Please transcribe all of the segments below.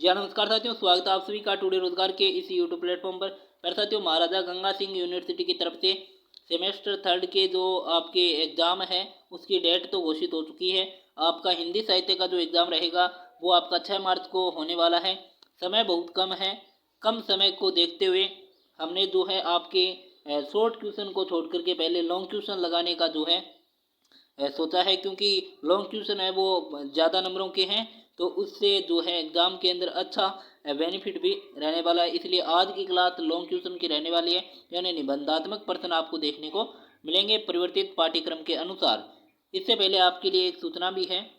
जी हाँ, नमस्कार साथियों, स्वागत है आप सभी का टुडे रोजगार के इस यूट्यूब प्लेटफॉर्म पर साथियों, महाराजा गंगा सिंह यूनिवर्सिटी की तरफ से सेमेस्टर थर्ड के जो आपके एग्ज़ाम है उसकी डेट तो घोषित हो चुकी है। आपका हिंदी साहित्य का जो एग्ज़ाम रहेगा वो आपका 6 मार्च को होने वाला है। समय बहुत कम है। कम समय को देखते हुए हमने जो है आपके शॉर्ट क्वेश्चन को छोड़ करके पहले लॉन्ग क्वेश्चन लगाने का जो है सोचा है, क्योंकि लॉन्ग क्वेश्चन है वो ज़्यादा नंबरों के हैं, तो उससे जो है एग्ज़ाम के अंदर अच्छा बेनिफिट भी रहने वाला है। इसलिए आज की क्लास लॉन्ग क्वेश्चन की रहने वाली है, यानी निबंधात्मक प्रश्न आपको देखने को मिलेंगे परिवर्तित पाठ्यक्रम के अनुसार। इससे पहले आपके लिए एक सूचना भी है।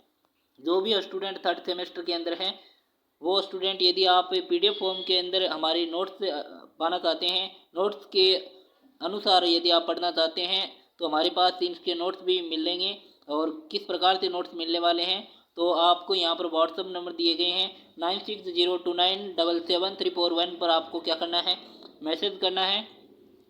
जो भी स्टूडेंट थर्ड सेमेस्टर के अंदर हैं वो स्टूडेंट, यदि आप पीडीएफ फॉर्म के अंदर हमारी नोट्स पाना चाहते हैं, नोट्स के अनुसार यदि आप पढ़ना चाहते हैं तो हमारे पास इनके नोट्स भी मिलेंगे। और किस प्रकार से नोट्स मिलने वाले हैं तो आपको यहाँ पर व्हाट्सअप नंबर दिए गए हैं 9602977341 पर आपको क्या करना है, मैसेज करना है।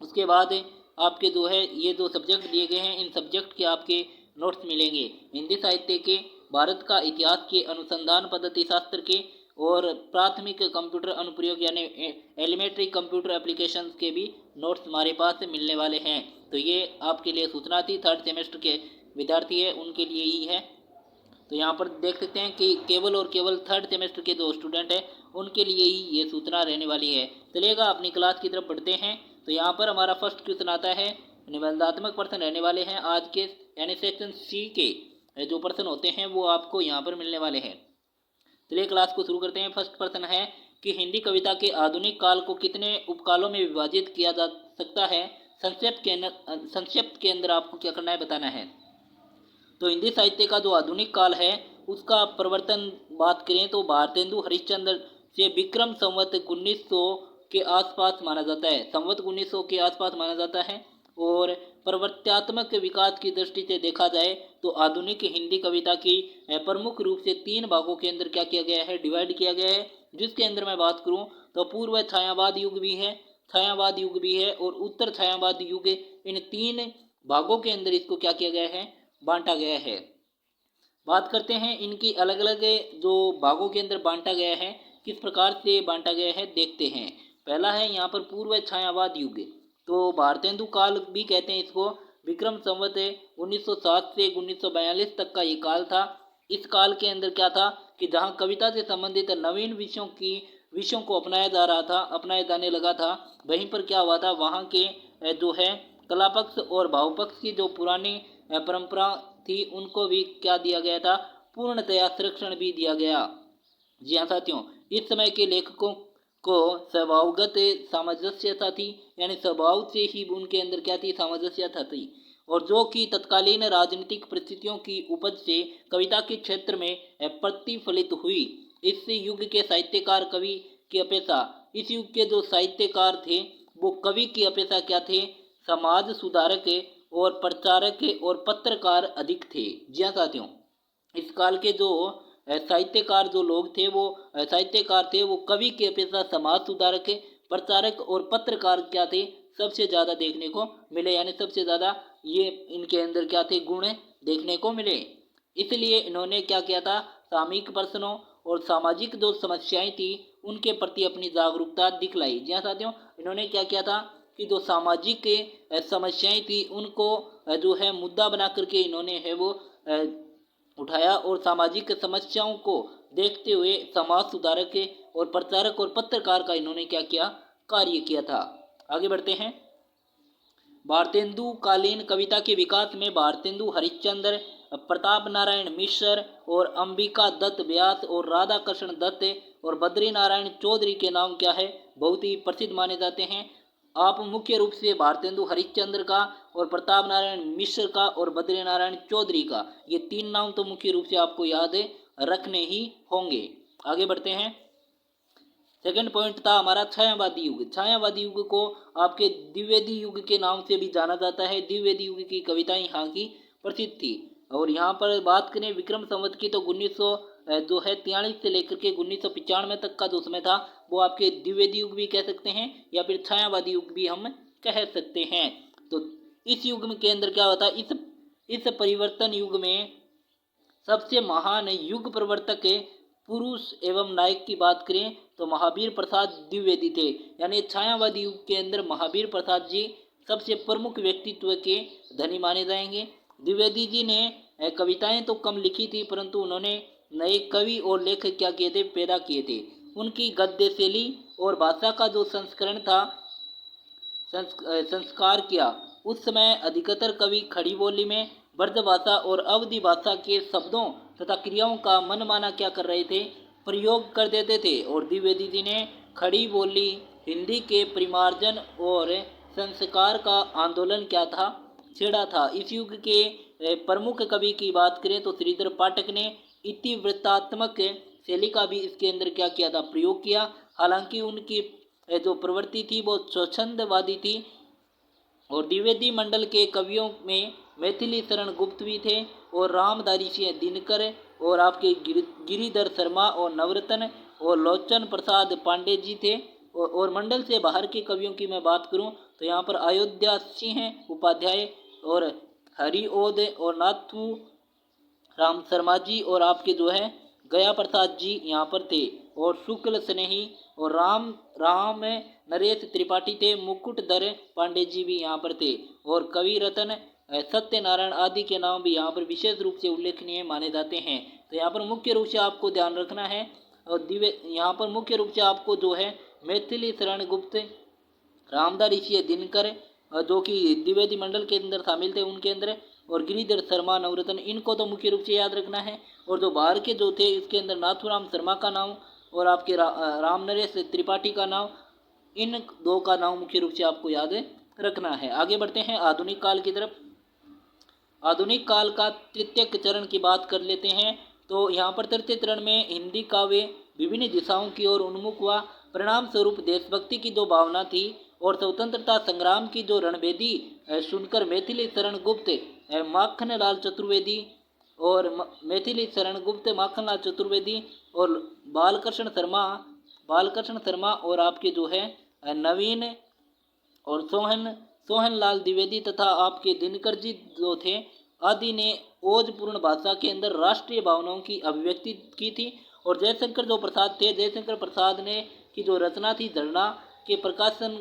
उसके बाद आपके जो है ये जो सब्जेक्ट दिए गए हैं इन सब्जेक्ट के आपके नोट्स मिलेंगे। हिंदी साहित्य के, भारत का इतिहास के, अनुसंधान पद्धति शास्त्र के और प्राथमिक कंप्यूटर अनुप्रयोग यानी एलिमेंट्री कंप्यूटर एप्लीकेशंस के भी नोट्स हमारे पास मिलने वाले हैं। तो ये आपके लिए सूचना थी, थर्ड सेमेस्टर के विद्यार्थी है उनके लिए ही है। तो यहाँ पर देख सकते हैं कि केवल और केवल थर्ड सेमेस्टर के जो स्टूडेंट हैं उनके लिए ही ये सूचना रहने वाली है। चलिएगा अपनी क्लास की तरफ बढ़ते हैं। तो यहाँ पर हमारा फर्स्ट क्वेश्चन आता है, निबंधात्मक प्रश्न रहने वाले हैं आज के, यानी सेक्शन सी के जो प्रश्न होते हैं वो आपको यहाँ पर मिलने वाले हैं। चलिए क्लास को शुरू करते हैं। फर्स्ट प्रश्न है कि हिंदी कविता के आधुनिक काल को कितने उपकालों में विभाजित किया जा सकता है। संक्षिप्त के अंदर आपको क्या करना है, बताना है। तो हिंदी साहित्य का जो आधुनिक काल है उसका प्रवर्तन बात करें तो भारतेंदु हरिश्चंद्र से विक्रम संवत 1900 के आसपास माना जाता है। संवत 1900 के आसपास माना जाता है। और प्रवर्त्यात्मक विकास की दृष्टि से देखा जाए तो आधुनिक हिंदी कविता की प्रमुख रूप से 3 भागों के अंदर क्या किया गया है, डिवाइड किया गया है। जिसके अंदर मैं बात करूं तो पूर्व छायावाद युग भी है, छायावाद युग भी है और उत्तर छायावाद युग, इन 3 भागों के अंदर इसको क्या किया गया है, बांटा गया है। बात करते हैं इनकी अलग अलग जो भागों के अंदर बांटा गया है, किस प्रकार से बांटा गया है देखते हैं। पहला है यहाँ पर पूर्व छायावाद युग, तो भारतेंदु काल भी कहते हैं इसको। विक्रम संवत 1907 से 1942 तक का ये काल था। इस काल के अंदर क्या था कि जहाँ कविता से संबंधित नवीन विषयों को अपनाया जा रहा था, अपनाया जाने लगा था, वहीं पर क्या हुआ था, वहाँ के जो है कला पक्ष और भाव पक्ष की जो पुरानी परंपरा थी उनको भी क्या दिया गया था, पूर्णतया संरक्षण भी दिया गया। जी हाँ साथियों, इस समय के लेखकों को स्वभावगत सामंजस्यता थी, यानी स्वभाव से ही उनके अंदर क्या थी, सामंजस्यता थी, और जो कि तत्कालीन राजनीतिक परिस्थितियों की उपज से कविता के क्षेत्र में प्रतिफलित हुई। इस युग के साहित्यकार कवि की अपेक्षा, इस युग के जो साहित्यकार थे वो कवि की अपेक्षा क्या थे, समाज सुधारक और प्रचारक और पत्रकार अधिक थे। जी हाँ साथियों, इस काल के जो साहित्यकार जो लोग थे वो साहित्यकार थे वो कवि की अपेक्षा समाज सुधारक, प्रचारक और पत्रकार क्या थे, सबसे ज़्यादा देखने को मिले, यानी सबसे ज़्यादा ये इनके अंदर क्या थे, गुण देखने को मिले। इसलिए इन्होंने क्या किया था, सामयिक प्रश्नों और सामाजिक जो समस्याएं थी उनके प्रति अपनी जागरूकता दिखलाई। जी हाँ साथियों, इन्होंने क्या किया था कि जो सामाजिक समस्याएं थी उनको जो है मुद्दा बना करके इन्होंने है वो उठाया, और सामाजिक समस्याओं को देखते हुए समाज सुधारक और प्रचारक और पत्रकार का इन्होंने क्या किया, कार्य किया था। आगे बढ़ते हैं। भारतेंदु कालीन कविता के विकास में भारतेंदु हरिश्चंद्र, प्रताप नारायण मिश्र और अंबिका दत्त व्यास और राधा कृष्ण दत्त और बद्री नारायण चौधरी के नाम क्या है, बहुत ही प्रसिद्ध माने जाते हैं। आप मुख्य रूप से भारतेंदु हरिश्चंद्र का और प्रताप नारायण मिश्र का और बद्री नारायण चौधरी का, ये 3 नाम तो मुख्य रूप से आपको याद रखने ही होंगे। आगे बढ़ते हैं। सेकंड पॉइंट था हमारा छायावादी युग। छायावादी युग को आपके द्विवेदी युग के नाम से भी जाना जाता है। द्विवेदी युग की कविताएं यहाँ की प्रसिद्ध थी। और यहाँ पर बात करें विक्रम संवत की तो 1900 जो है 43 से लेकर के 1995 तक का जो समय था वो आपके द्विवेदी युग भी कह सकते हैं या फिर छायावादी युग भी हम कह सकते हैं। तो इस युग के अंदर क्या होता है, इस परिवर्तन युग में सबसे महान युग प्रवर्तक पुरुष एवं नायक की बात करें तो महावीर प्रसाद द्विवेदी थे। यानी छायावादी युग के अंदर महावीर प्रसाद जी सबसे प्रमुख व्यक्तित्व के धनी माने जाएंगे। द्विवेदी जी ने कविताएं तो कम लिखी थी, परंतु उन्होंने नए कवि और लेखक क्या किए थे, पैदा किए थे। उनकी गद्य शैली और भाषा का जो संस्करण था, संस्कार किया। उस समय अधिकतर कवि खड़ी बोली में ब्रज भाषा और अवधि भाषा के शब्दों तथा क्रियाओं का मनमाना क्या कर रहे थे, प्रयोग कर देते थे। और द्विवेदी जी ने खड़ी बोली हिंदी के परिमार्जन और संस्कार का आंदोलन क्या था, छेड़ा था। इस युग के प्रमुख कवि की बात करें तो श्रीधर पाठक ने इतिवृत्तात्मक शैली का भी इसके अंदर क्या किया था, प्रयोग किया। हालांकि उनकी जो प्रवृत्ति थी वो स्वच्छंदवादी थी। और द्विवेदी मंडल के कवियों में मैथिली शरण गुप्त भी थे और रामधारी सिंह दिनकर और आपके गिरिधर शर्मा और नवरत्न और लोचन प्रसाद पांडे जी थे। और मंडल से बाहर के कवियों की मैं बात करूं तो यहाँ पर अयोध्या सिंह उपाध्याय और हरिओद और नाथू राम शर्मा जी और आपके जो है गया प्रसाद जी यहाँ पर थे। और शुक्ल स्नेही और राम नरेश त्रिपाठी थे। मुकुटधर पांडे जी भी यहाँ पर थे। और कवि रतन सत्यनारायण आदि के नाम भी यहाँ पर विशेष रूप से उल्लेखनीय माने जाते हैं। तो यहाँ पर मुख्य रूप से आपको ध्यान रखना है। और यहाँ पर मुख्य रूप से आपको जो है मैथिली शरण गुप्त, रामधारी सिंह दिनकर जो कि द्विवेदी मंडल के अंदर शामिल थे उनके अंदर, और गिरिधर शर्मा नवरत्न, इनको तो मुख्य रूप से याद रखना है। और जो बाहर के जो थे इसके अंदर नाथूराम शर्मा का नाम और आपके राम नरेश त्रिपाठी का नाम, इन दो का नाम मुख्य रूप से आपको याद रखना है। आगे बढ़ते हैं आधुनिक काल की तरफ। आधुनिक काल का तृतीय चरण की बात कर लेते हैं। तो यहाँ पर तृतीय चरण में हिंदी काव्य विभिन्न दिशाओं की ओर उन्मुख हुआ। परिणाम स्वरूप देशभक्ति की जो भावना थी और स्वतंत्रता संग्राम की जो रणभेदी सुनकर मैथिली शरण गुप्त माखनलाल चतुर्वेदी और मैथिली शरण गुप्त माखनलाल चतुर्वेदी और बालकृष्ण शर्मा और आपके जो है नवीन और सोहनलाल द्विवेदी तथा आपके दिनकर जी जो थे आदि ने ओजपूर्ण भाषा के अंदर राष्ट्रीय भावनाओं की अभिव्यक्ति की थी। और जयशंकर जो प्रसाद थे, जयशंकर प्रसाद ने की जो रचना थी धरना के प्रकाशन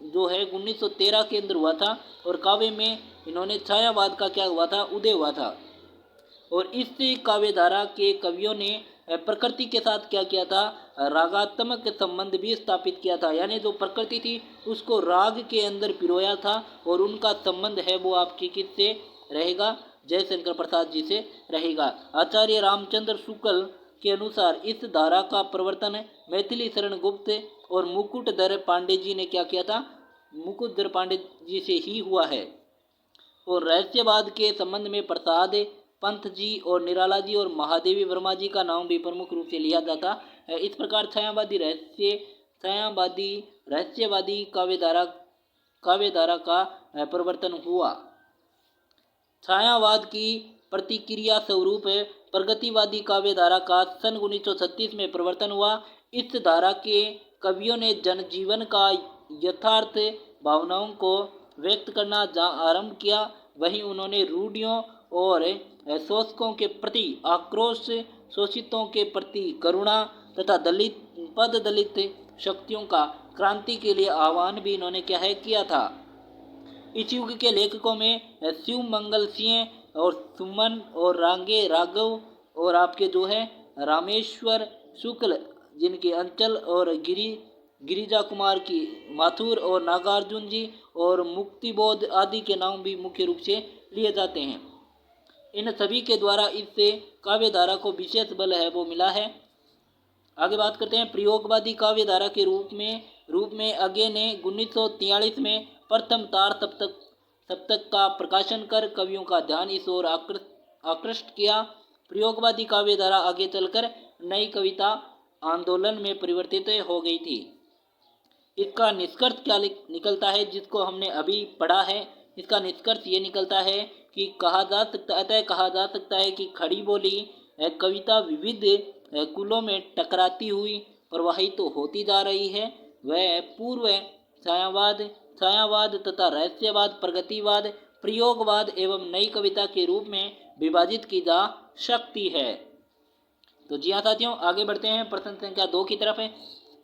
जो है 1913 के अंदर हुआ था। और काव्य में इन्होंने छायावाद का क्या हुआ था, उदय हुआ था। और इस काव्य धारा के कवियों ने प्रकृति के साथ क्या किया था, रागात्मक संबंध भी स्थापित किया था। यानी जो प्रकृति थी उसको राग के अंदर पिरोया था। और उनका संबंध है वो आपके किससे रहेगा, जयशंकर प्रसाद जी से रहेगा। आचार्य रामचंद्र शुक्ल के अनुसार इस धारा का प्रवर्तन मैथिली शरण गुप्त और मुकुटधर पांडे जी ने क्या किया था, मुकुटधर पांडे जी से ही हुआ है। और रहस्यवाद के संबंध में प्रसाद पंत जी और निराला जी और महादेवी वर्मा जी का नाम भी प्रमुख रूप से लिया जाता है। इस प्रकार रहस्यवादी काव्यधारा का प्रवर्तन हुआ। छायावाद की प्रतिक्रिया स्वरूप प्रगतिवादी काव्यधारा का सन 1936 में प्रवर्तन हुआ। इस धारा के कवियों ने जनजीवन का यथार्थ भावनाओं को व्यक्त करना आरंभ किया। वहीं उन्होंने रूढ़ियों और शोषकों के प्रति आक्रोश, शोषितों के प्रति करुणा तथा दलित शक्तियों का क्रांति के लिए आह्वान भी इन्होंने क्या है किया था। इस युग के लेखकों में शिव मंगल सिंह और सुमन और रांगे राघव और आपके जो है रामेश्वर शुक्ल, जिनके अंचल और गिरिजा कुमार की माथुर और नागार्जुन जी और मुक्तिबोध आदि के नाम भी मुख्य रूप से लिए जाते हैं। इन सभी के द्वारा इससे काव्यधारा को विशेष बल है वो मिला है। आगे बात करते हैं प्रयोगवादी काव्यधारा के रूप में अगे ने 1943 में प्रथम तार सप्तक का प्रकाशन कर कवियों का ध्यान इस ओर आकृष्ट किया। प्रयोगवादी काव्यधारा आगे चलकर नई कविता आंदोलन में परिवर्तित हो गई थी। इसका निष्कर्ष क्या निकलता है, जिसको हमने अभी पढ़ा है, इसका निष्कर्ष ये निकलता है कि कहा जा सकता है कि खड़ी बोली कविता विविध कुलों में टकराती हुई प्रवाहित तो होती जा रही है। वह पूर्व छायावाद तथा रहस्यवाद, प्रगतिवाद, प्रयोगवाद एवं नई कविता के रूप में विभाजित की जा सकती है। तो जी हाँ साथियों, आगे बढ़ते हैं प्रश्न संख्या 2 की तरफ है।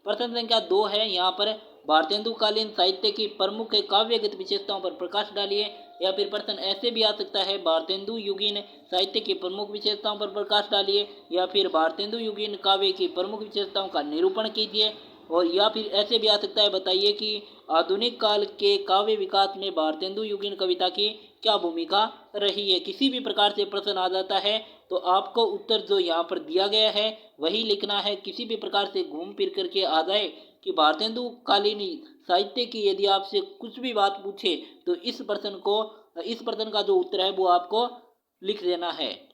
प्रश्न संख्या 2 है यहाँ पर, भारतेंदु कालीन साहित्य की प्रमुख काव्यगत विशेषताओं पर प्रकाश डालिए। या फिर प्रश्न ऐसे भी आ सकता है, भारतेंदु युगीन साहित्य की प्रमुख विशेषताओं पर प्रकाश डालिए। या फिर भारतेंदु युगीन काव्य की प्रमुख विशेषताओं का निरूपण कीजिए। और या फिर ऐसे भी आ सकता है, बताइए कि आधुनिक काल के काव्य विकास में भारतेंदु युगीन कविता की क्या भूमिका रही है। किसी भी प्रकार से प्रश्न आ जाता है तो आपको उत्तर जो यहाँ पर दिया गया है वही लिखना है। किसी भी प्रकार से घूम फिर करके आ जाए कि भारतेंदु कालीन साहित्य की यदि आपसे कुछ भी बात पूछे तो इस प्रश्न का जो उत्तर है वो आपको लिख देना है।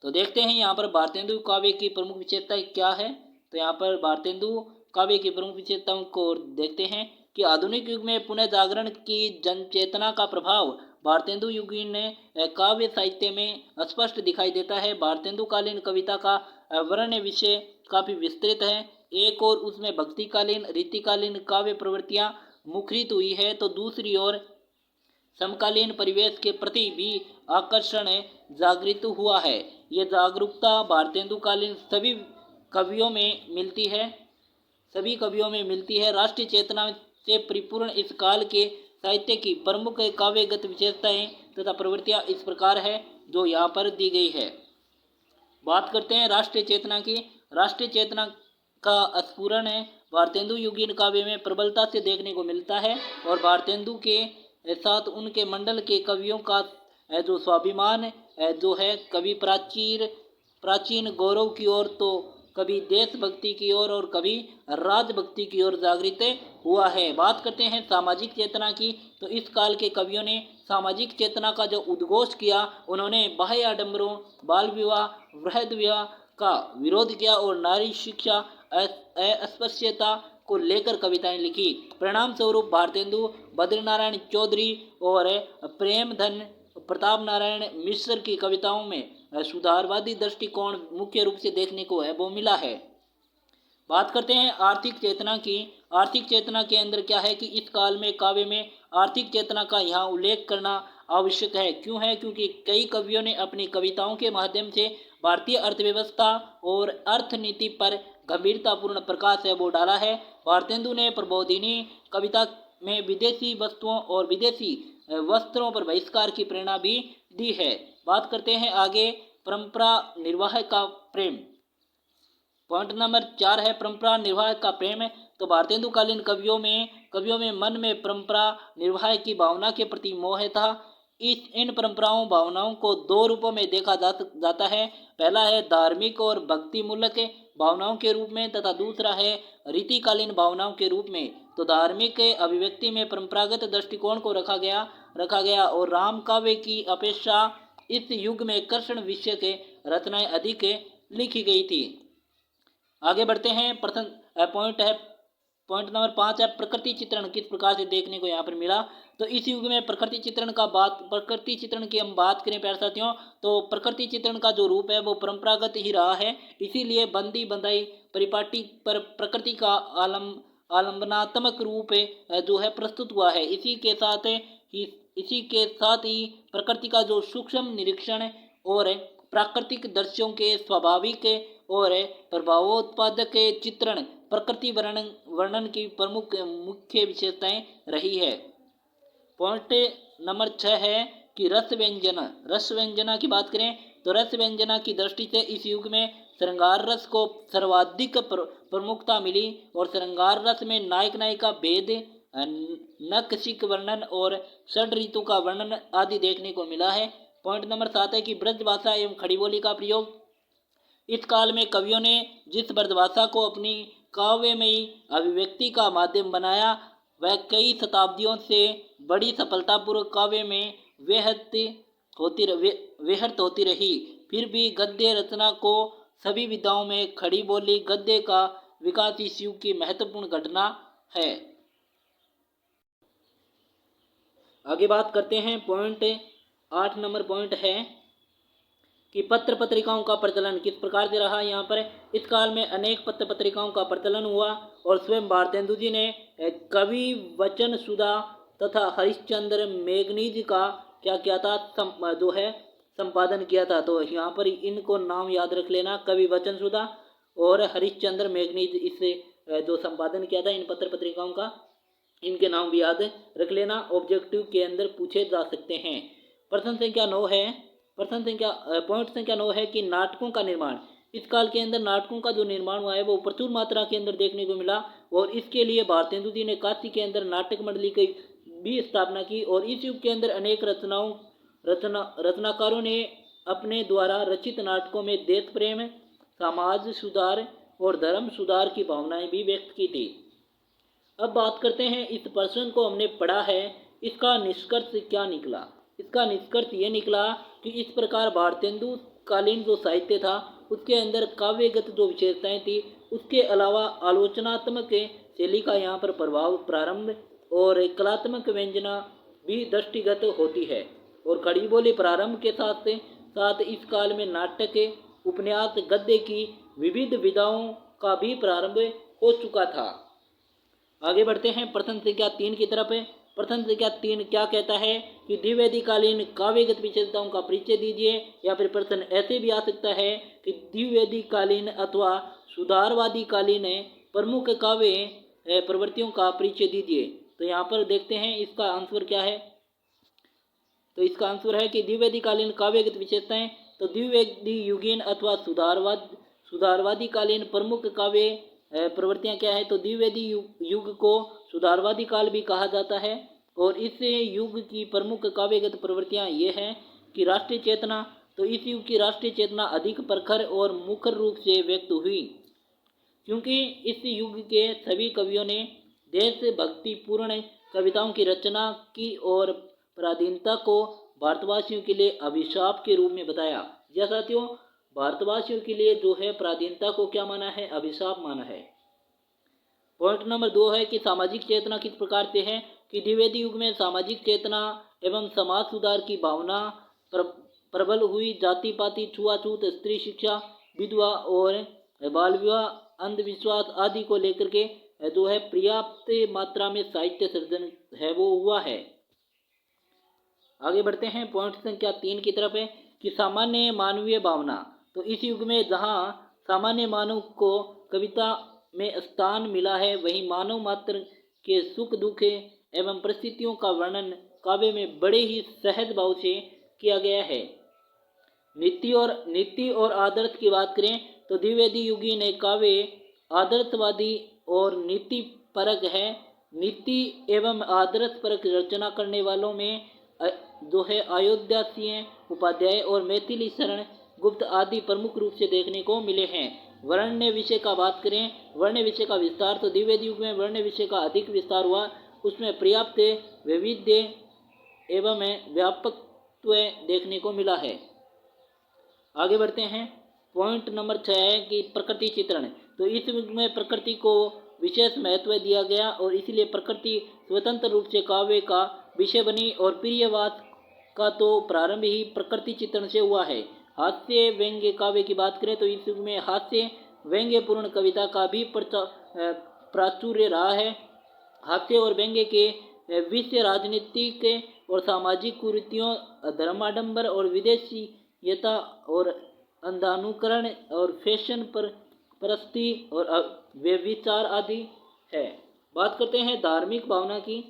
तो देखते हैं यहाँ पर भारतेंदु काव्य की प्रमुख विशेषता क्या है। तो यहाँ पर भारतेंदु काव्य की प्रमुख विशेषताओं को देखते हैं कि आधुनिक युग में पुनः जागरण की जन चेतना का प्रभाव भारतेंदु युगीन काव्य साहित्य में स्पष्ट दिखाई देता है। भारतेंदु कालीन कविता का वर्ण विषय काफी विस्तृत है। एक और उसमें भक्तिकालीन रीतिकालीन काव्य प्रवृत्तियां मुखरित हुई है, तो दूसरी ओर समकालीन परिवेश के प्रति भी आकर्षण जागृत हुआ है। ये जागरूकता भारतेंदु कालीन सभी कवियों में मिलती है। राष्ट्रीय चेतना से परिपूर्ण इस काल के साहित्य की प्रमुख काव्यगत विशेषताएं तथा प्रवृत्तियां इस प्रकार है जो यहाँ पर दी गई है। बात करते हैं राष्ट्रीय चेतना की। राष्ट्रीय चेतना का स्फुरण भारतेंदु युगीन काव्य में प्रबलता से देखने को मिलता है। और भारतेंदु के साथ उनके मंडल के कवियों का जो स्वाभिमान जो है, कभी प्राचीन गौरव की ओर, तो कभी देशभक्ति की ओर और कभी राजभक्ति की ओर जागृत हुआ है। बात करते हैं सामाजिक चेतना की। तो इस काल के कवियों ने सामाजिक चेतना का जो उद्घोष किया, उन्होंने बाह्य आडंबरों, बाल विवाह, वृहद विवाह का विरोध किया और नारी शिक्षा, अस्पृश्यता को लेकर कविताएं लिखी। परिणाम स्वरूप भारतेंदु, बद्रीनारायण चौधरी और प्रेमधन प्रताप नारायण मिश्र की कविताओं में सुधारवादी दृष्टिकोण मुख्य रूप से देखने को वो मिला है। बात करते हैं आर्थिक चेतना की। आर्थिक चेतना के अंदर क्या है कि इस काल में काव्य में आर्थिक चेतना का यहाँ उल्लेख करना आवश्यक है। क्यों है? क्योंकि कई कवियों ने अपनी कविताओं के माध्यम से भारतीय अर्थव्यवस्था और अर्थनीति पर गंभीरतापूर्ण प्रकाश वो डाला है। भारतेंदु ने प्रबोधिनी कविता में विदेशी वस्तुओं और विदेशी वस्त्रों पर बहिष्कार की प्रेरणा भी दी है। बात करते हैं आगे, परंपरा निर्वाह का प्रेम। पॉइंट नंबर 4 है परंपरा निर्वाह का प्रेम। तो भारतेंदु कालीन कवियों में मन में परंपरा निर्वाह की भावना के प्रति मोह था। इन परंपराओं भावनाओं को दो रूपों में देखा जाता है। पहला है धार्मिक और भक्ति मूलक भावनाओं के रूप में, तथा दूसरा है रीतिकालीन भावनाओं के रूप में। तो धार्मिक अभिव्यक्ति में परंपरागत दृष्टिकोण को रखा गया और राम काव्य की अपेक्षा इस युग में कृष्ण विषय के रचनाएं अधिक लिखी गई थी। आगे बढ़ते हैं। पॉइंट नंबर 5 है प्रकृति चित्रण किस प्रकार से देखने को यहाँ पर मिला। तो इस युग में प्रकृति चित्रण की हम बात करें प्यारे साथियों, तो प्रकृति चित्रण का जो रूप है वो परंपरागत ही रहा है। इसीलिए बंदी बंधाई परिपाटी पर प्रकृति का आलम्बनात्मक रूप जो है प्रस्तुत हुआ है। इसी के साथ ही प्रकृति का जो सूक्ष्म निरीक्षण और प्राकृतिक दृश्यों के स्वाभाविक और प्रभावोत्पादक चित्रण प्रकृति वर्णन की मुख्य विशेषताएं रही है। पॉइंट नंबर 6 है कि रस व्यंजना की बात करें तो रस व्यंजना की दृष्टि से इस युग में श्रृंगार रस को सर्वाधिक प्रमुखता मिली और श्रृंगार रस में नायक नायिका भेद, नखशिक वर्णन और षड ऋतु का वर्णन आदि देखने को मिला है। पॉइंट नंबर 7 है कि ब्रज भाषा एवं खड़ी बोली का प्रयोग। इस काल में कवियों ने जिस ब्रज भाषा को अपनी काव्यमयी अभिव्यक्ति का माध्यम बनाया, वह कई शताब्दियों से बड़ी सफलतापूर्वक काव्य में व्यहर्त होती रही। फिर भी गद्य रचना को सभी विधाओं में खड़ी बोली गद्य का विकास इस युग की महत्वपूर्ण घटना है। आगे बात करते हैं। पॉइंट 8 नंबर पॉइंट है कि पत्र पत्रिकाओं का प्रचलन किस प्रकार से रहा। यहाँ पर इस काल में अनेक पत्र पत्रिकाओं का प्रचलन हुआ और स्वयं भारतेंदु जी ने कवि वचन सुधा तथा हरिश्चंद्र मेघनीज का क्या किया था, जो है संपादन किया था। तो यहाँ पर इनको नाम याद रख लेना, कवि वचन सुधा और हरिश्चंद्र मैगनीज, इससे जो संपादन किया था इन पत्र पत्रिकाओं का, इनके नाम भी याद रख लेना, ऑब्जेक्टिव के अंदर पूछे जा सकते हैं। प्रश्न संख्या 9 है, पॉइंट संख्या 9 है कि नाटकों का निर्माण। इस काल के अंदर नाटकों का जो निर्माण हुआ है वो प्रचुर मात्रा के अंदर देखने को मिला, और इसके लिए भारतेंदु जी ने काशी के अंदर नाटक मंडली की भी स्थापना की, और इस युग के अंदर अनेक रचनाकारों ने अपने द्वारा रचित नाटकों में देश प्रेम, समाज सुधार और धर्म सुधार की भावनाएं भी व्यक्त की थी। अब बात करते हैं, इस प्रश्न को हमने पढ़ा है, इसका निष्कर्ष क्या निकला। इसका निष्कर्ष ये निकला कि इस प्रकार भारतेंदु कालीन जो साहित्य था उसके अंदर काव्यगत जो विशेषताएं थी, उसके अलावा आलोचनात्मक शैली का यहाँ पर प्रभाव प्रारंभ और कलात्मक व्यंजना भी दृष्टिगत होती है, और खड़ी बोली प्रारंभ के साथ साथ इस काल में नाटक, उपन्यास, गद्य की विविध विधाओं का भी प्रारंभ हो चुका था। आगे बढ़ते हैं प्रश्न संख्या 3 की तरफ। प्रश्न संख्या 3 क्या कहता है कि द्विवेदीकालीन काव्यगत विशेषताओं का परिचय दीजिए, या फिर प्रश्न ऐसे भी आ सकता है कि द्विवेदीकालीन अथवा सुधारवादी कालीन प्रमुख काव्य प्रवृत्तियों का परिचय दीजिए। तो यहाँ पर देखते हैं इसका आंसर क्या है। तो इसका आंसर है कि द्विवेदीकालीन काव्यगत विशेषताएं, तो द्विवेदी युगीन अथवा सुधारवादी कालीन प्रमुख काव्य प्रवृत्तियां क्या है। तो द्विवेदी युग को सुधारवादी काल भी कहा जाता है, और इस युग की प्रमुख काव्यगत प्रवृत्तियां ये हैं कि राष्ट्रीय चेतना। तो इस युग की राष्ट्रीय चेतना अधिक प्रखर और मुखर रूप से व्यक्त हुई, क्योंकि इस युग के सभी कवियों ने देशभक्ति पूर्ण कविताओं की रचना की और पराधीनता को भारतवासियों के लिए अभिशाप के रूप में बताया। जी साथियों, भारतवासियों के लिए जो है पराधीनता को क्या माना है, अभिशाप माना है। पॉइंट नंबर 2 है कि सामाजिक चेतना किस प्रकार से है, कि द्विवेदी युग में सामाजिक चेतना एवं समाज सुधार की भावना प्रबल हुई। जाति पाति, छुआछूत, स्त्री शिक्षा, विधवा और बाल विवाह, अंधविश्वास आदि को लेकर के जो है पर्याप्त मात्रा में साहित्य सर्जन है वो हुआ है। आगे बढ़ते हैं पॉइंट संख्या 3 की तरफ है कि सामान्य मानवीय भावना। तो इस युग में जहाँ सामान्य मानव को कविता में स्थान मिला है, वहीं मानव मात्र के सुख दुख एवं परिस्थितियों का वर्णन काव्य में बड़े ही सहज भाव से किया गया है। नीति और आदर्श की बात करें तो द्विवेदी युगी ने काव्य आदर्शवादी और नीति परक है। नीति एवं आदर्श परक रचना करने वालों में जो है अयोध्या सिंह उपाध्याय और मैथिली शरण गुप्त आदि प्रमुख रूप से देखने को मिले हैं। वर्ण विषय का बात करें, वर्ण विषय का विस्तार, तो द्विवेदी युग में वर्ण विषय का अधिक विस्तार हुआ, उसमें पर्याप्त वैविध्य एवं व्यापकत्व देखने को मिला है। आगे बढ़ते हैं, पॉइंट नंबर 6 है कि प्रकृति चित्रण। तो इस युग में प्रकृति को विशेष महत्व दिया गया और इसलिए प्रकृति स्वतंत्र रूप से काव्य का विषय बनी, और प्रियवाद का तो प्रारंभ ही प्रकृति चित्रण से हुआ है। हास्य व्यंग्य काव्य की बात करें तो इस युग में हास्य व्यंग्यपूर्ण कविता का भी प्राचुर्य रहा है। हास्य और व्यंग्य के विषय राजनीतिक और सामाजिक कुरीतियों, धर्माडंबर और विदेशीयता और अंधानुकरण और फैशन पर परस्ती और व्यभिचार आदि है। बात करते हैं धार्मिक भावना की।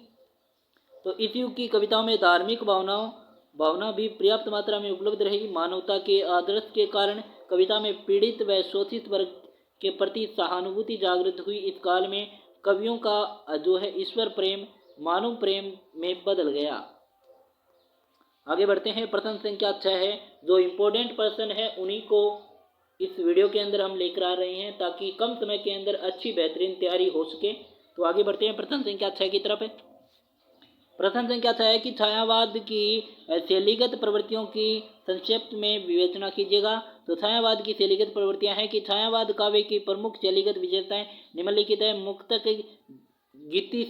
तो इस युग की कविताओं में धार्मिक भावना भी पर्याप्त मात्रा में उपलब्ध रही। मानवता के आदर्श के कारण कविता में पीड़ित व शोषित वर्ग के प्रति सहानुभूति जागृत हुई। इस काल में कवियों का जो है ईश्वर प्रेम मानव प्रेम में बदल गया। आगे बढ़ते हैं, प्रश्न संख्या 6 है। जो इम्पोर्टेंट प्रश्न है उन्हीं को इस वीडियो के अंदर हम लेकर आ रहे हैं ताकि कम समय के अंदर अच्छी बेहतरीन तैयारी हो सके। तो आगे बढ़ते हैं प्रश्न संख्या 6 की तरफ। प्रश्न संख्या 6 है कि छायावाद की शैलीगत प्रवृत्तियों की संक्षिप्त में विवेचना कीजिएगा। तो छायावाद की शैलीगत प्रवृत्तियां हैं कि छायावाद काव्य की प्रमुख शैलीगत विशेषताएं निम्नलिखित है। मुक्तक गीति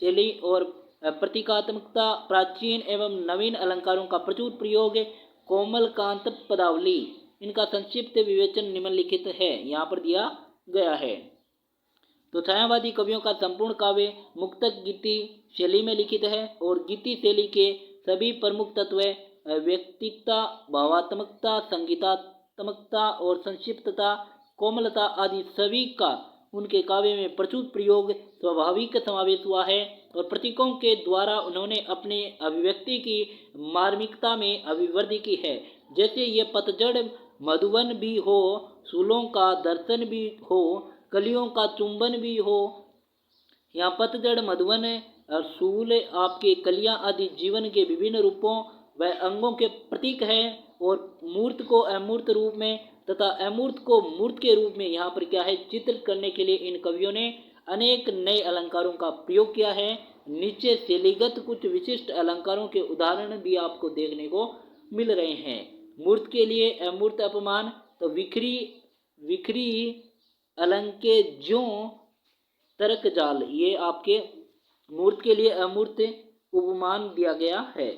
शैली और प्रतीकात्मकता, प्राचीन एवं नवीन अलंकारों का प्रचुर प्रयोग, कोमल कांत पदावली, इनका संक्षिप्त विवेचन निम्नलिखित है, यहाँ पर दिया गया है। तो छायावादी कवियों का संपूर्ण काव्य मुक्तक गीति शैली में लिखित है और गीति शैली के सभी प्रमुख तत्व व्यक्तिकता, भावात्मकता, संगीतात्मकता और संक्षिप्तता, कोमलता आदि सभी का उनके काव्य में प्रचुर प्रयोग स्वाभाविक समावेश हुआ है और प्रतीकों के द्वारा उन्होंने अपने अभिव्यक्ति की मार्मिकता में अभिवृद्धि की है। जैसे ये पतझड़ मधुवन भी हो, फूलों का दर्शन भी हो, कलियों का चुंबन भी हो। यहाँ पतझड़, मधुवन और फूल, आपके कलियां आदि जीवन के विभिन्न रूपों व अंगों के प्रतीक है और मूर्त को अमूर्त रूप में तथा अमूर्त को मूर्त के रूप में यहाँ पर क्या है चित्रित करने के लिए इन कवियों ने अनेक नए अलंकारों का प्रयोग किया है। नीचे शैलीगत कुछ विशिष्ट अलंकारों के उदाहरण भी आपको देखने को मिल रहे हैं। मूर्त के लिए अमूर्त अपमान, तो विखरी विखरी अलंके ज्यों तर्क जाल, ये आपके मूर्त के लिए अमूर्त उपमान दिया गया है।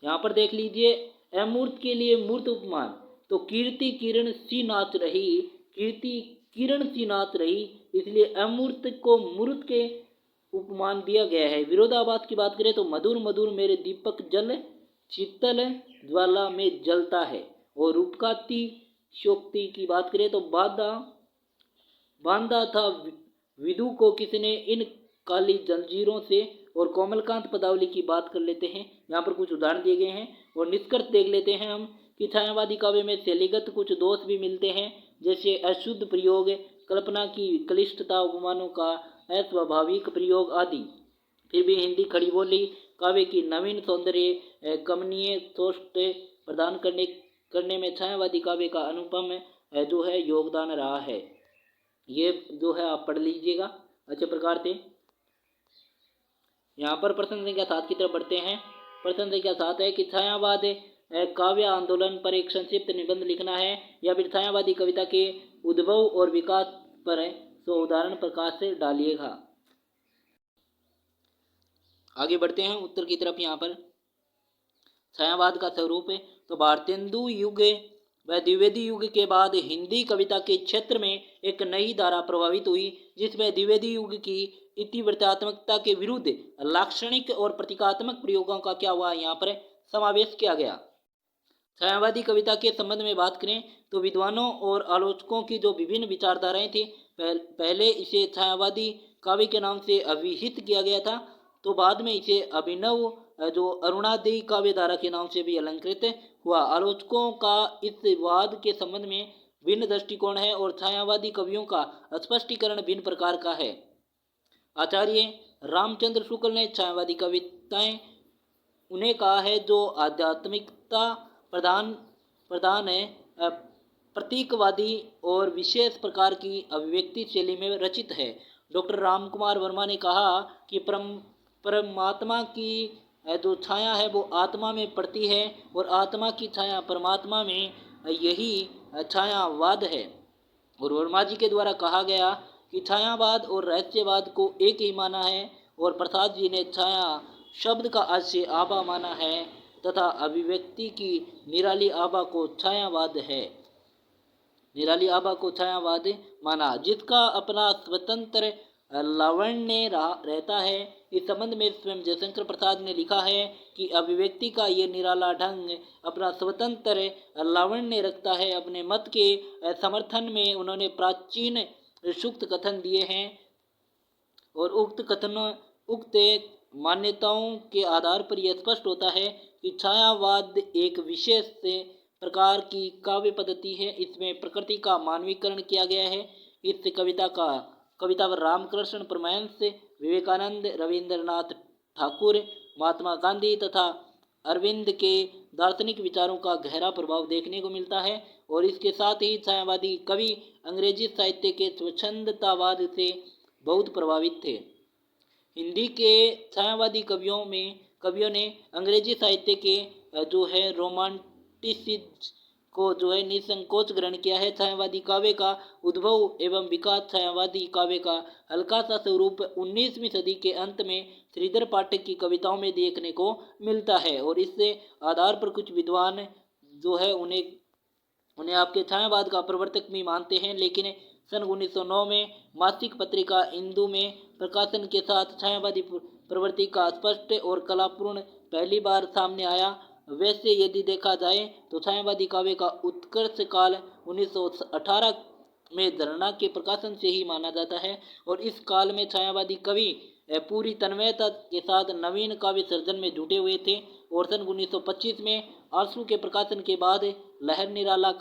यहाँ पर देख लीजिए अमूर्त के लिए मूर्त उपमान, तो कीर्ति किरण सी नाच रही, कीर्ति किरण सी नाच रही, इसलिए अमूर्त को मूर्त के उपमान दिया गया है। विरोधाभास की बात करें तो मधुर मधुर मेरे दीपक जल शीतल ज्वाला में जलता है। और रूपकाती शोक्ति की बात करें तो बांधा था विदु को किसने इन काली जंजीरों से। और कोमलकांत पदावली की बात कर लेते हैं, यहाँ पर कुछ उदाहरण दिए गए हैं और निष्कर्ष देख लेते हैं हम कि छायावादी काव्य में शैलीगत कुछ दोष भी मिलते हैं, जैसे अशुद्ध प्रयोग, कल्पना की क्लिष्टता, उपमानों का अस्वाभाविक प्रयोग आदि। फिर भी हिंदी खड़ी बोली काव्य की नवीन सौंदर्य कमनीय सोच प्रदान करने में छायावादी काव्य का अनुपम जो है योगदान रहा है। ये जो है आप पढ़ लीजिएगा अच्छे प्रकार से। यहाँ पर प्रश्न संख्या 7 की तरफ बढ़ते हैं। प्रश्न संख्या 7 है कि छायावाद काव्य आंदोलन पर एक संक्षिप्त निबंध लिखना है या फिर छायावादी कविता के उद्भव और विकास पर है, तो उदाहरण प्रकाश से डालिएगा। आगे बढ़ते हैं उत्तर की तरफ। यहाँ पर छायावाद का स्वरूप है, तो भारतेंदु युग व द्विवेदी युग के बाद हिंदी कविता के क्षेत्र में एक नई धारा प्रभावित हुई, जिसमें द्विवेदी युग की इतिवृत्तात्मकता के विरुद्ध लाक्षणिक और प्रतीकात्मक प्रयोगों का क्या हुआ, यहाँ पर समावेश किया गया। छायावादी कविता के संबंध में बात करें तो विद्वानों और आलोचकों की जो विभिन्न विचारधाराएं थी, पहले इसे छायावादी काव्य के नाम से अभिहित किया गया था, तो बाद में इसे अभिनव जो अरुणादयी काव्य धारा के नाम से भी अलंकृत हुआ। आलोचकों का इस वाद के संबंध में भिन्न दृष्टिकोण है और छायावादी कवियों का स्पष्टीकरण भिन्न प्रकार का है। आचार्य रामचंद्र शुक्ल ने छायावादी कविताएं उन्हें कहा है जो आध्यात्मिकता प्रधान है, प्रतीकवादी और विशेष प्रकार की अभिव्यक्ति शैली में रचित है। डॉक्टर रामकुमार वर्मा ने कहा कि परमात्मा की जो छाया है वो आत्मा में पड़ती है और आत्मा की छाया परमात्मा में, यही छायावाद है। और वर्मा जी के द्वारा कहा गया कि छायावाद और रहस्यवाद को एक ही माना है और प्रसाद जी ने छाया शब्द का आशय आभा माना है तथा अभिव्यक्ति की निराली आभा को छायावाद है, निराली आभा को छायावाद माना, जिसका अपना स्वतंत्र लावण्य रहता है। इस संबंध में स्वयं जयशंकर प्रसाद ने लिखा है कि अभिव्यक्ति का ये निराला ढंग अपना स्वतंत्र लावण्य रखता है। अपने मत के समर्थन में उन्होंने प्राचीन सूक्त कथन दिए हैं और उक्त मान्यताओं के आधार पर यह स्पष्ट होता है कि छायावाद एक विशेष प्रकार की काव्य पद्धति है। इसमें प्रकृति का मानवीकरण किया गया है। इस कविता पर रामकृष्ण परमहंस, विवेकानंद, रविंद्रनाथ ठाकुर, महात्मा गांधी तथा अरविंद के दार्शनिक विचारों का गहरा प्रभाव देखने को मिलता है। और इसके साथ ही छायावादी कवि अंग्रेजी साहित्य के स्वच्छंदतावाद से बहुत प्रभावित थे। हिंदी के छायावादी कवियों ने अंग्रेजी साहित्य के जो है रोमांटिसिज्म को जो है निसंकोच ग्रहण किया है। छायावादी काव्य का उद्भव एवं विकास छायावादी काव्य का हल्का सा स्वरूप 19वीं सदी के अंत में श्रीधर पाठक की कविताओं में देखने को मिलता है और इससे आधार पर कुछ विद्वान जो है उन्हें आपके छायावाद का प्रवर्तक भी मानते हैं। लेकिन सन 1909 में मासिक पत्रिका इंदु में प्रकाशन के साथ छायावादी प्रवृत्ति का स्पष्ट और कलापूर्ण पहली बार सामने आया। वैसे यदि देखा जाए तो छायावादी काव्य का उत्कर्ष काल 1918 में धरना के प्रकाशन से ही माना जाता है और इस काल में छायावादी कवि पूरी तन्मयता के साथ नवीन काव्य सर्जन में जुटे हुए थे और सन 1925 में आंसू के प्रकाशन के बाद लहर निराला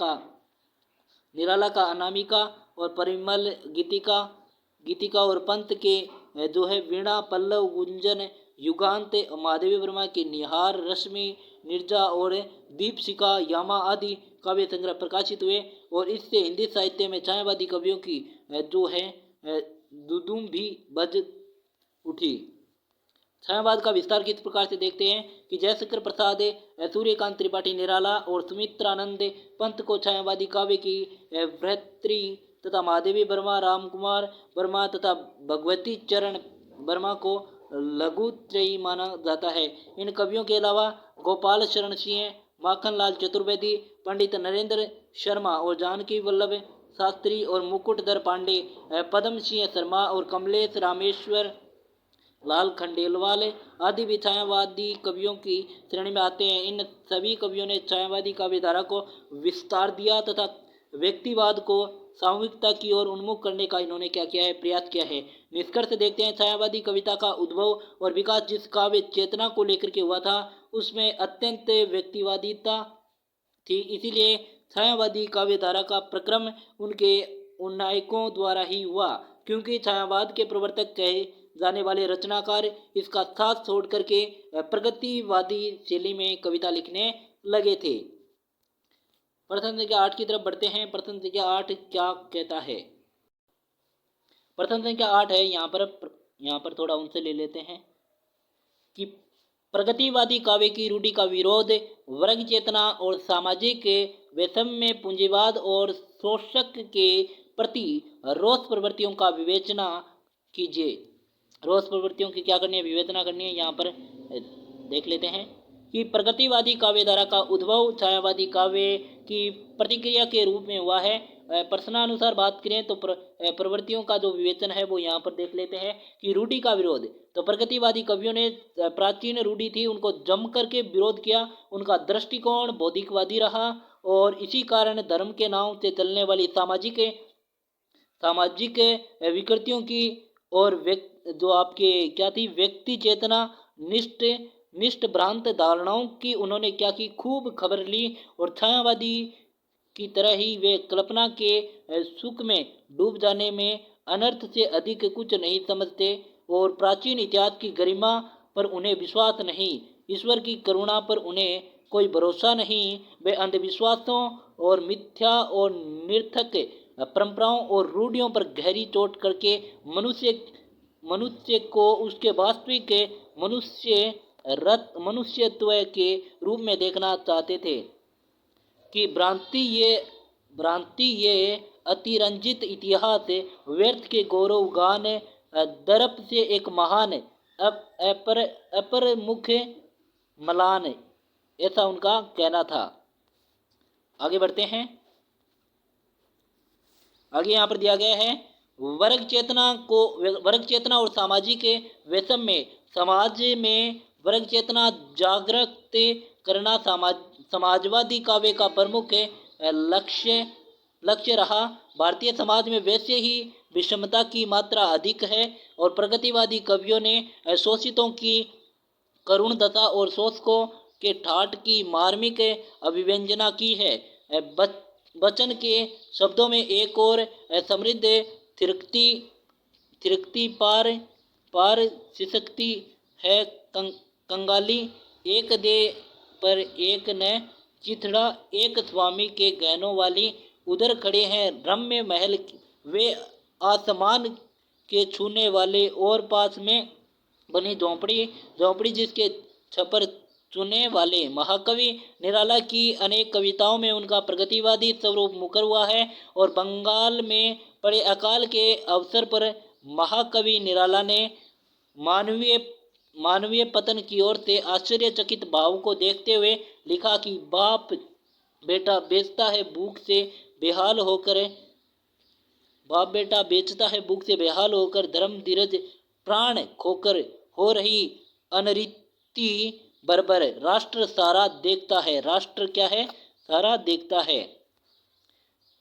का अनामिका और परिमल गीतिका और पंत के जो है वीणा पल्लव गुंजन युगांत माधवी वर्मा के निहार रश्मि निर्जा और दीपशिखा यामा आदि काव्य संग्रह प्रकाशित हुए और इससे हिंदी साहित्य में छायावादी कवियों की जो है दुदुम भी बज उठी। छायावाद का विस्तार किस प्रकार से देखते हैं कि जयशंकर प्रसाद, सूर्यकांत त्रिपाठी निराला और सुमित्रानंद पंत को छायावादी काव्य की भ्रातृ तथा महादेवी वर्मा, रामकुमार वर्मा तथा भगवती चरण वर्मा को लघुत्रयी माना जाता है। इन कवियों के अलावा गोपाल शरण सिंह, माखनलाल चतुर्वेदी, पंडित नरेंद्र शर्मा और जानकी वल्लभ शास्त्री और मुकुटधर पांडे, पद्म सिंह शर्मा और कमलेश रामेश्वर लाल खंडेलवाल आदि भी छायावादी कवियों की श्रेणी में आते हैं। इन सभी कवियों ने छायावादी काव्यधारा को विस्तार दिया तथा व्यक्तिवाद को सामूहिकता की ओर उन्मुख करने का इन्होंने क्या किया है, प्रयास किया है। निष्कर्ष देखते हैं, छायावादी कविता का उद्भव और विकास जिस काव्य चेतना को लेकर के हुआ था उसमें अत्यंत व्यक्तिवादिता थी, इसीलिए छायावादी काव्यधारा का प्रक्रम उनके उन नायकों द्वारा ही हुआ, क्योंकि छायावाद के प्रवर्तक कहे जाने वाले रचनाकार इसका साथ छोड़ करके प्रगतिवादी शैली में कविता लिखने लगे थे। प्रश्न संख्या 8 की तरफ बढ़ते हैं। प्रश्न संख्या 8 क्या कहता है? प्रश्न संख्या 8 है, यहाँ पर थोड़ा उनसे ले लेते हैं कि प्रगतिवादी काव्य की रूढ़ि का विरोध वर्ग चेतना और सामाजिक वैषम्य, पूंजीवाद और शोषक के प्रति रोष प्रवृत्तियों का विवेचना कीजिए। रोष प्रवृत्तियों की क्या करनी है, विवेचना करनी है। यहाँ पर देख लेते हैं कि प्रगतिवादी काव्यधारा का उद्भव छायावादी काव्य की प्रतिक्रिया के रूप में हुआ है। प्रश्नानुसार बात करें तो प्रवृत्तियों का जो विवेचन है वो यहाँ पर देख लेते हैं कि रूढ़ि का विरोध। तो प्रगतिवादी कवियों ने प्राचीन रूढ़ि थी उनको जम करके विरोध किया, उनका दृष्टिकोण बौद्धिकवादी रहा और इसी कारण धर्म के नाम से चलने वाली सामाजिक विकृतियों की और जो आपके क्या थी, व्यक्ति चेतना निष्ठ भ्रांत धारणाओं की उन्होंने क्या की, खूब खबर ली और छायावादी की तरह ही वे कल्पना के सुख में डूब जाने में अनर्थ से अधिक कुछ नहीं समझते और प्राचीन इतिहास की गरिमा पर उन्हें विश्वास नहीं, ईश्वर की करुणा पर उन्हें कोई भरोसा नहीं। वे अंधविश्वासों और मिथ्या और निरर्थक परंपराओं और रूढ़ियों पर गहरी चोट करके मनुष्य को उसके वास्तविक मनुष्यत्व के रूप में देखना चाहते थे कि भ्रांति ये अतिरंजित इतिहास व्यर्थ के गौरव गान दर्प से एक महान अपर मुख मलान, ऐसा उनका कहना था। आगे बढ़ते हैं। आगे यहाँ पर दिया गया है, वर्ग चेतना और सामाजिक वैषम्य में समाज में वर्ग चेतना जागृत करना समाजवादी काव्य का प्रमुख लक्ष्य रहा। भारतीय समाज में वैसे ही विषमता की मात्रा अधिक है और प्रगतिवादी कवियों ने शोषितों की करुण दशा और शोषकों के ठाठ की मार्मिक अभिव्यंजना की है। बचन के शब्दों में एक और समृद्ध थिरकती पार सिसकती है कंगाली, एक दे पर एक न चिथड़ा, एक स्वामी के गहनों वाली उधर खड़े हैं रम्य महल वे आसमान के छूने वाले और पास में बनी झोंपड़ी जिसके छपर चुने वाले। महाकवि निराला की अनेक कविताओं में उनका प्रगतिवादी स्वरूप मुखर हुआ है और बंगाल में पड़े अकाल के अवसर पर महाकवि निराला ने मानवीय पतन की ओर से आश्चर्यचकित भाव को देखते हुए लिखा कि बाप बेटा बेचता है भूख से बेहाल होकर धर्म धीरज प्राण खोकर हो रही अनरीति बरबर, राष्ट्र सारा देखता है, राष्ट्र क्या है, सारा देखता है।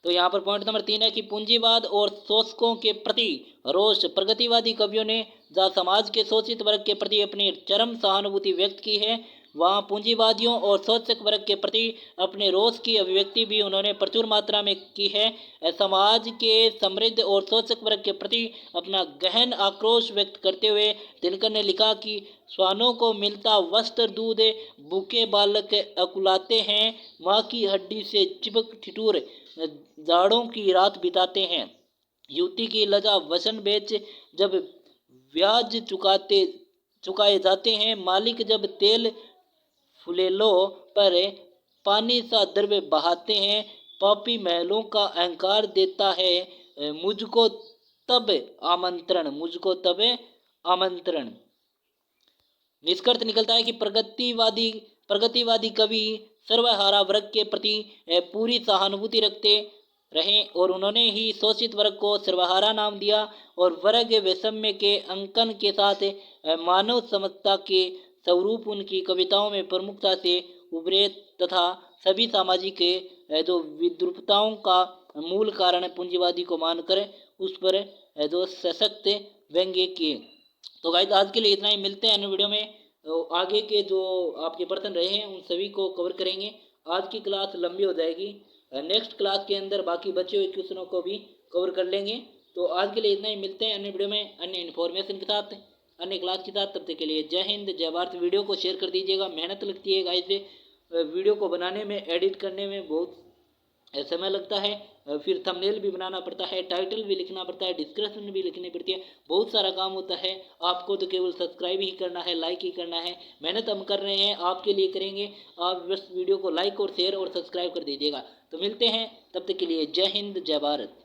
तो यहाँ पर पॉइंट नंबर 3 है कि पूंजीवाद और शोषकों के प्रति रोष। प्रगतिवादी कवियों ने जहाँ समाज के शोषित वर्ग के प्रति अपनी चरम सहानुभूति व्यक्त की है, वहाँ पूंजीवादियों और शोषक वर्ग के प्रति अपने रोष की अभिव्यक्ति भी उन्होंने प्रचुर मात्रा में की है। समाज के समृद्ध और शोषक वर्ग के प्रति अपना गहन आक्रोश व्यक्त करते हुए दिनकर ने लिखा कि श्वानों को मिलता वस्त्र दूध, भूखे बालक अकुलाते हैं, माँ की हड्डी से चिपक ठिठुर जाड़ों की रात बिताते हैं। युवती की लजा वसन बेच जब ब्याज चुकाए जाते हैं, मालिक जब तेल फुलेलों पर पानी सा द्रव्य बहाते हैं, पापी महलों का अहंकार देता है मुझको तब आमंत्रण। निष्कर्ष निकलता है कि प्रगतिवादी कवि सर्वहारा वर्ग के प्रति पूरी सहानुभूति रखते रहे और उन्होंने ही शोषित वर्ग को सर्वहारा नाम दिया और वर्ग वैषम्य के अंकन के साथ मानव समता के स्वरूप उनकी कविताओं में प्रमुखता से उभरे तथा सभी सामाजिक जो विद्रूपताओं का मूल कारण पूंजीवादी को मानकर उस पर जो सशक्त व्यंग्य किए। तो गाइस आज के लिए इतना ही, मिलते हैं अन्य वीडियो में। तो आगे के जो आपके प्रश्न रहे हैं उन सभी को कवर करेंगे। आज की क्लास लंबी हो जाएगी, नेक्स्ट क्लास के अंदर बाकी बचे हुए क्वेश्चनों को भी कवर कर लेंगे। तो आज के लिए इतना ही, मिलते हैं अन्य वीडियो में अन्य इन्फॉर्मेशन के साथ, अन्य क्लास के साथ। तब तक के लिए जय हिंद जय भारत। वीडियो को शेयर कर दीजिएगा, मेहनत लगती है गाइस, वीडियो को बनाने में, एडिट करने में बहुत समय लगता है, फिर थंबनेल भी बनाना पड़ता है, टाइटल भी लिखना पड़ता है, डिस्क्रिप्शन भी लिखनी पड़ती है, बहुत सारा काम होता है। आपको तो केवल सब्सक्राइब ही करना है, लाइक ही करना है, मेहनत हम कर रहे हैं, आपके लिए करेंगे। आप बस वीडियो को लाइक और शेयर और सब्सक्राइब कर दीजिएगा। तो मिलते हैं, तब तक के लिए जय हिंद जय भारत।